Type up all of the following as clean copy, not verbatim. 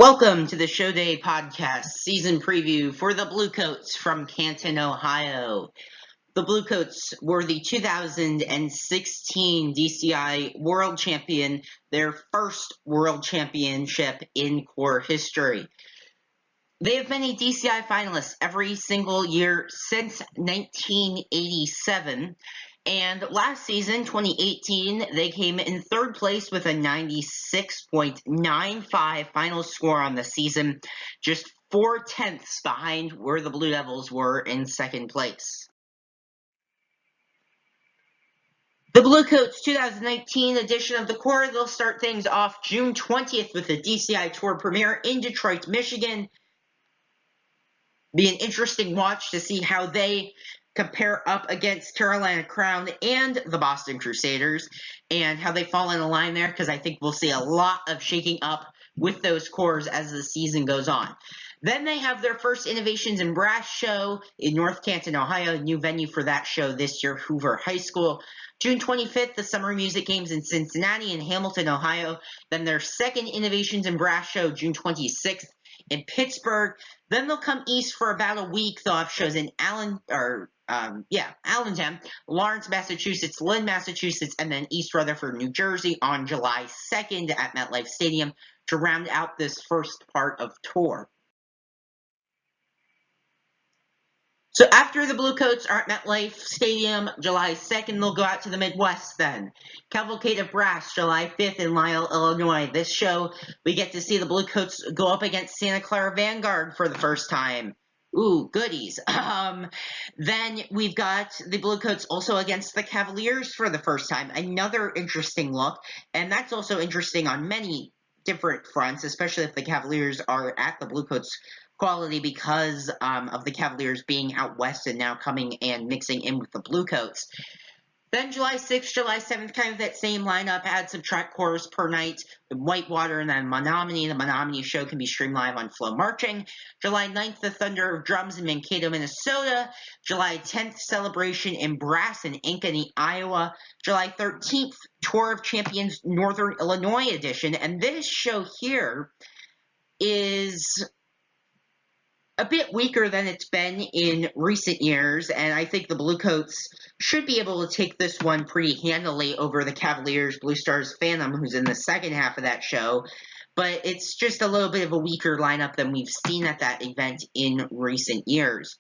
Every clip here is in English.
Welcome to the Show Day podcast season preview for the Bluecoats from Canton, Ohio. The Bluecoats were the 2016 DCI World Champion, their first World Championship in corps history. They have been a DCI finalist every single year since 1987. And last season, 2018, they came in third place with a 96.95 final score on the season, just 0.4 behind where the Blue Devils were in second place. The Bluecoats 2019 edition of the Corps, they'll start things off June 20th with the DCI Tour premiere in Detroit, Michigan. Be an interesting watch to see how they compare up against Carolina Crown and the Boston Crusaders and how they fall in line there, because I think we'll see a lot of shaking up with those corps as the season goes on. Then they have their first Innovations in Brass show in North Canton, Ohio, new venue for that show this year, Hoover High School. June 25th, the Summer Music Games in Cincinnati and Hamilton, Ohio. Then their second Innovations in Brass show, June 26th, in Pittsburgh. Then they'll come east for about a week. They'll have shows in Allentown, Lawrence, Massachusetts, Lynn, Massachusetts, and then East Rutherford, New Jersey on July 2nd at MetLife Stadium to round out this first part of tour. So after the Bluecoats are at MetLife Stadium, July 2nd, they'll go out to the Midwest then. Cavalcade of Brass, July 5th in Lisle, Illinois. This show, we get to see the Bluecoats go up against Santa Clara Vanguard for the first time. Ooh, goodies. Then we've got the Bluecoats also against the Cavaliers for the first time. Another interesting look, and that's also interesting on many different fronts, especially if the Cavaliers are at the Bluecoats quality because of the Cavaliers being out west and now coming and mixing in with the Bluecoats. Then July 6th, July 7th, kind of that same lineup, add subtract corps per night, Whitewater and then Menominee. The Menominee show can be streamed live on Flow Marching. July 9th, the Thunder of Drums in Mankato, Minnesota. July 10th, Celebration in Brass in Ankeny, Iowa. July 13th, Tour of Champions Northern Illinois edition. And this show here is a bit weaker than it's been in recent years, and I think the Bluecoats should be able to take this one pretty handily over the Cavaliers, Blue Stars Phantom, who's in the second half of that show, but it's just a little bit of a weaker lineup than we've seen at that event in recent years.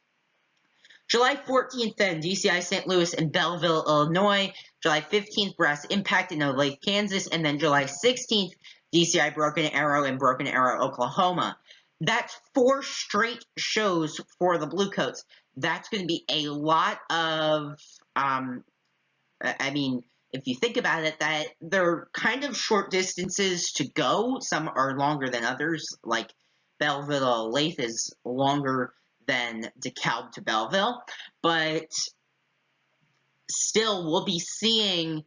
July 14th, then, DCI St. Louis and Belleville, Illinois. July 15th, Brass Impact in Olathe, Kansas, and then July 16th, DCI Broken Arrow in Broken Arrow, Oklahoma. That's 4 straight shows for the Bluecoats. That's going to be a lot of, if you think about it, that they're kind of short distances to go. Some are longer than others, like Belleville to Olathe is longer than DeKalb to Belleville. But still, we'll be seeing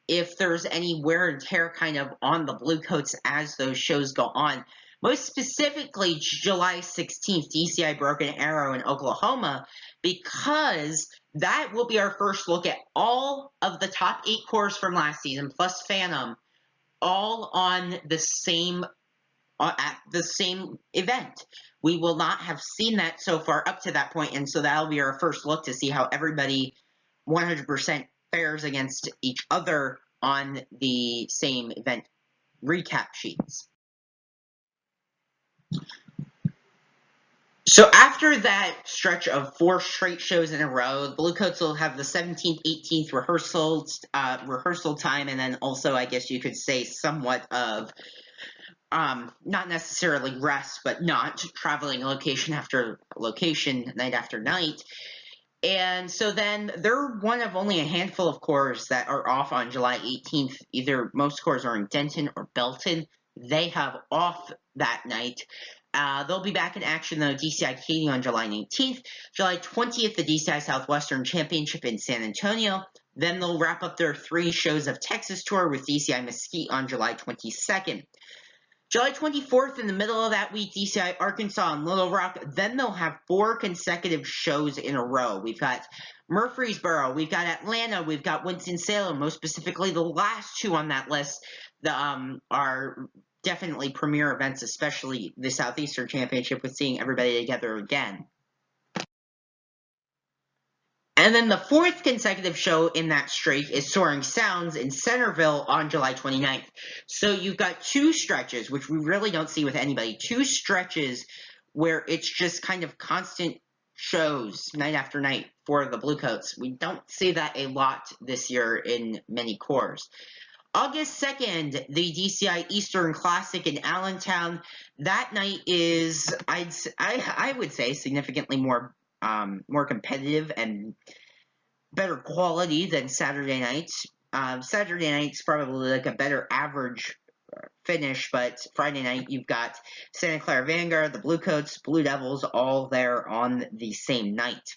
if there's any wear and tear kind of on the Bluecoats as those shows go on. Most specifically, July 16th, DCI Broken Arrow in Oklahoma, because that will be our first look at all of the top 8 corps from last season, plus Phantom, all on the same at the same event. We will not have seen that so far up to that point, and so that'll be our first look to see how everybody 100% fares against each other on the same event recap sheets. So after that stretch of 4 straight shows in a row, the Bluecoats will have the 17th, 18th rehearsal time, and then also, I guess you could say, somewhat of not necessarily rest, but not traveling location after location, night after night. And so then they're one of only a handful of corps that are off on July 18th. Either most corps are in Denton or Belton. They have off that night. They'll be back in action, though, DCI Katy on July 19th. July 20th, the DCI Southwestern Championship in San Antonio. Then they'll wrap up their 3 shows of Texas tour with DCI Mesquite on July 22nd. July 24th, in the middle of that week, DCI Arkansas and Little Rock. Then they'll have 4 consecutive shows in a row. We've got Murfreesboro, we've got Atlanta, we've got Winston-Salem. Most specifically, the last 2 on that list are definitely premier events, especially the Southeastern Championship, with seeing everybody together again. And then the fourth consecutive show in that streak is Soaring Sounds in Centerville on July 29th. So you've got two stretches, which we really don't see with anybody, two stretches where it's just kind of constant shows night after night for the Bluecoats. We don't see that a lot this year in many corps. August 2nd, the DCI Eastern Classic in Allentown. That night is, I would say, significantly more competitive and better quality than Saturday nights. Saturday night's probably like a better average finish, but Friday night you've got Santa Clara Vanguard, the Bluecoats, Blue Devils, all there on the same night.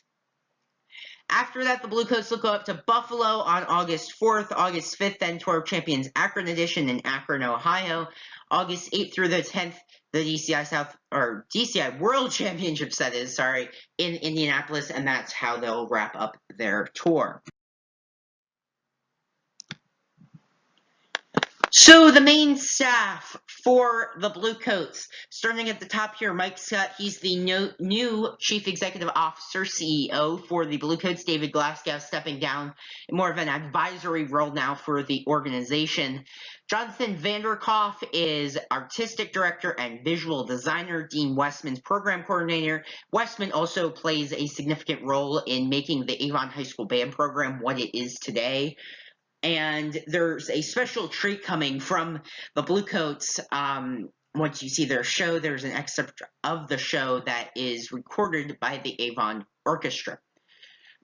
After that, the Bluecoats will go up to Buffalo on August 4th. August 5th, then Tour of Champions Akron Edition in Akron, Ohio. August 8th through the 10th, the DCI World Championship set is, in Indianapolis, and that's how they'll wrap up their tour. So the main staff for the Bluecoats, starting at the top here, Mike Scott, he's the new Chief Executive Officer, CEO for the Bluecoats. David Glasgow stepping down in more of an advisory role now for the organization. Jonathan Vanderkoff is Artistic Director and Visual Designer. Dean Westman's Program Coordinator. Westman also plays a significant role in making the Avon High School Band program what it is today. And there's a special treat coming from the Bluecoats. Once you see their show, there's an excerpt of the show that is recorded by the Avon Orchestra.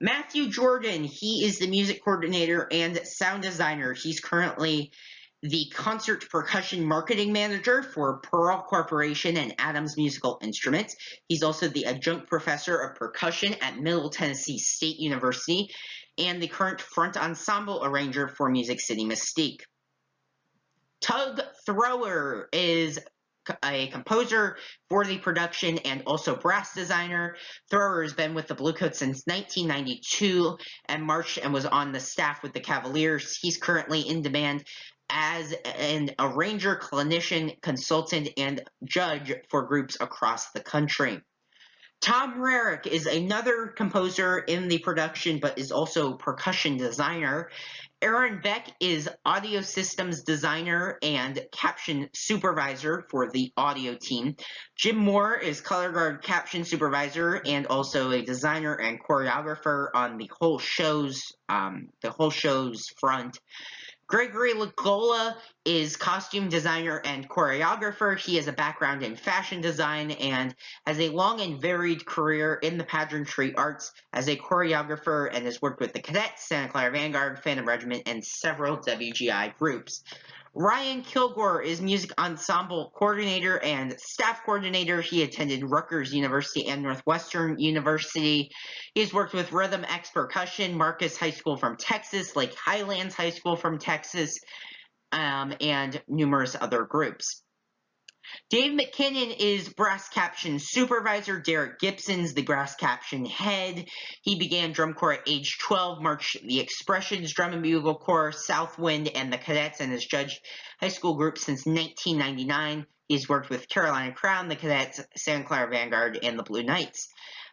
Matthew Jordan, he is the music coordinator and sound designer. He's currently the concert percussion marketing manager for Pearl Corporation and Adams Musical Instruments. He's also the adjunct professor of percussion at Middle Tennessee State University and the current front ensemble arranger for Music City Mystique. Tug Thrower is a composer for the production and also brass designer. Thrower has been with the Bluecoats since 1992 and marched and was on the staff with the Cavaliers. He's currently in demand as an arranger, clinician, consultant, and judge for groups across the country. Tom Rarick is another composer in the production, but is also percussion designer. Aaron Beck is audio systems designer and caption supervisor for the audio team. Jim Moore is color guard caption supervisor and also a designer and choreographer on the whole show's front. Gregory Lagola is costume designer and choreographer. He has a background in fashion design and has a long and varied career in the pageantry arts as a choreographer and has worked with the Cadets, Santa Clara Vanguard, Phantom Regiment, and several WGI groups. Ryan Kilgore is music ensemble coordinator and staff coordinator. He attended Rutgers University and Northwestern University. He's worked with Rhythm X Percussion, Marcus High School from Texas, Lake Highlands High School from Texas, and numerous other groups. Dave McKinnon is brass caption supervisor. Derek Gibson's the brass caption head. He began drum corps at age 12, marched the Expressions Drum and Bugle Corps, Southwind, and the Cadets, and has judged high school groups since 1999. He's worked with Carolina Crown, the Cadets, Santa Clara Vanguard, and the Blue Knights.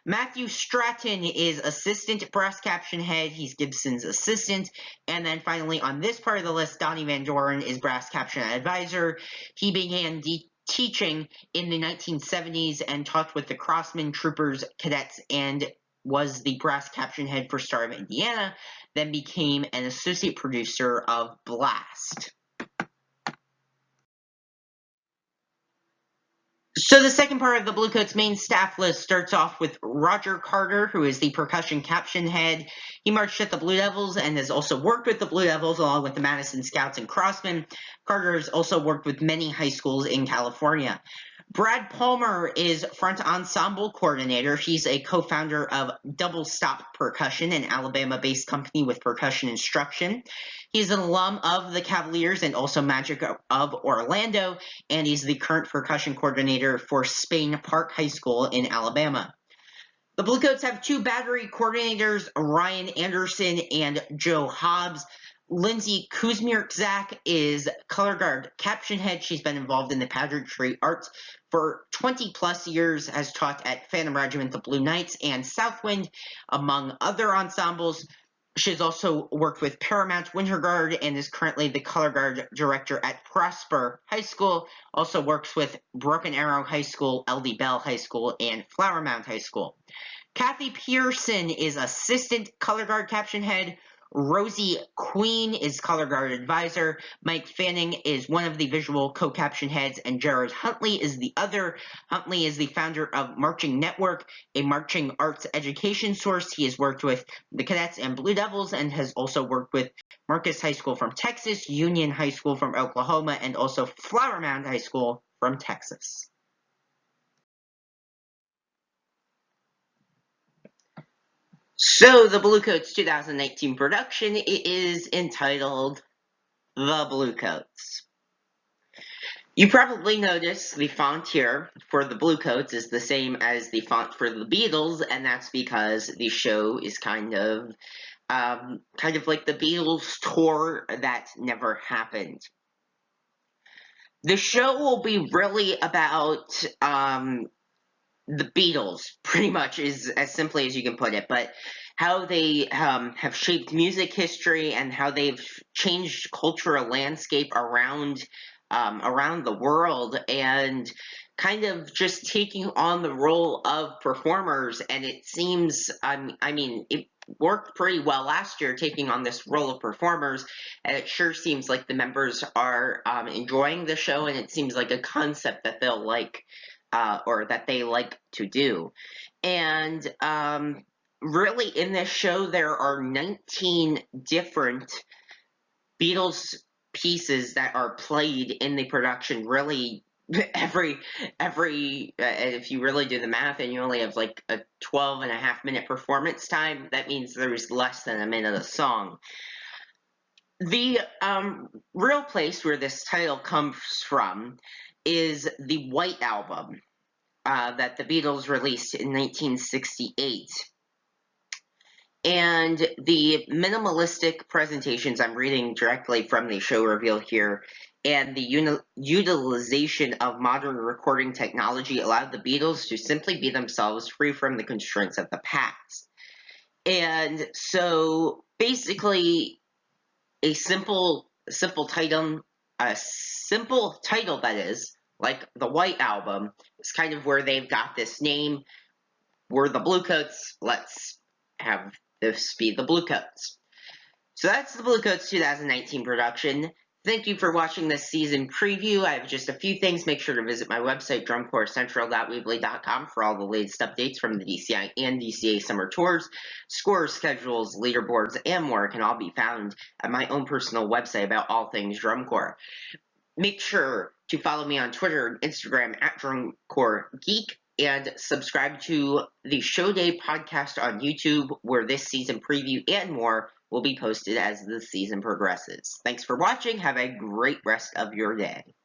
Matthew Stratton is assistant brass caption head. He's Gibson's assistant. And then finally on this part of the list, Donnie Van Doren is brass caption advisor. He began teaching in the 1970s and taught with the Crossmen, Troopers, Cadets, and was the brass caption head for Star of Indiana, then became an associate producer of Blast. So the second part of the Bluecoats main staff list starts off with Roger Carter, who is the percussion caption head. He marched at the Blue Devils and has also worked with the Blue Devils along with the Madison Scouts and Crossmen. Carter has also worked with many high schools in California. Brad Palmer is front ensemble coordinator. He's a co-founder of Double Stop Percussion, an Alabama-based company with percussion instruction. He's an alum of the Cavaliers and also Magic of Orlando, and he's the current percussion coordinator for Spain Park High School in Alabama. The Bluecoats have two battery coordinators, Ryan Anderson and Joe Hobbs. Lindsay Kuzmierczak is color guard caption head. She's been involved in the pageantry arts for 20 plus years, has taught at Phantom Regiment, the Blue Knights, and Southwind, among other ensembles. She's also worked with Paramount Winter Guard and is currently the color guard director at Prosper High School. Also works with Broken Arrow High School, LD Bell High School, and Flower Mound High School. Kathy Pearson is assistant color guard caption head. Rosie Queen is color guard advisor. Mike Fanning is one of the visual co-caption heads, and Jared Huntley is the other. Huntley is the founder of Marching Network, a marching arts education source. He has worked with the Cadets and Blue Devils and has also worked with Marcus High School from Texas, Union High School from Oklahoma, and also Flower Mound High School from Texas. So, the Bluecoats 2019 production is entitled The Bluecoats. You probably noticed the font here for the Bluecoats is the same as the font for the Beatles, and that's because the show is kind of like the Beatles tour that never happened. The show will be really about the Beatles, pretty much, is as simply as you can put it, but how they have shaped music history and how they've changed cultural landscape around the world, and kind of just taking on the role of performers. And it seems, it worked pretty well last year, taking on this role of performers, and it sure seems like the members are enjoying the show, and it seems like a concept that they'll like. Or that they like to do. And really, in this show, there are 19 different Beatles pieces that are played in the production. Really, if you really do the math and you only have like a 12.5-minute performance time, that means there's less than a minute of song. The real place where this title comes from is the White Album that the Beatles released in 1968. And the minimalistic presentations, I'm reading directly from the show reveal here, and the utilization of modern recording technology allowed the Beatles to simply be themselves, free from the constraints of the past. And so, basically, a simple title that is, like the White Album, is kind of where they've got this name. We're the Bluecoats, let's have this be the Bluecoats. So that's the Bluecoats 2019 production. Thank you for watching this season preview. I have just a few things. Make sure to visit my website, drumcorpscentral.weebly.com, for all the latest updates from the DCI and DCA summer tours. Scores, schedules, leaderboards, and more can all be found at my own personal website about all things drum corps. Make sure to follow me on Twitter and Instagram at DrumCorpsGeek, and subscribe to the Show Day podcast on YouTube, where this season preview and more will be posted as the season progresses. Thanks for watching. Have a great rest of your day.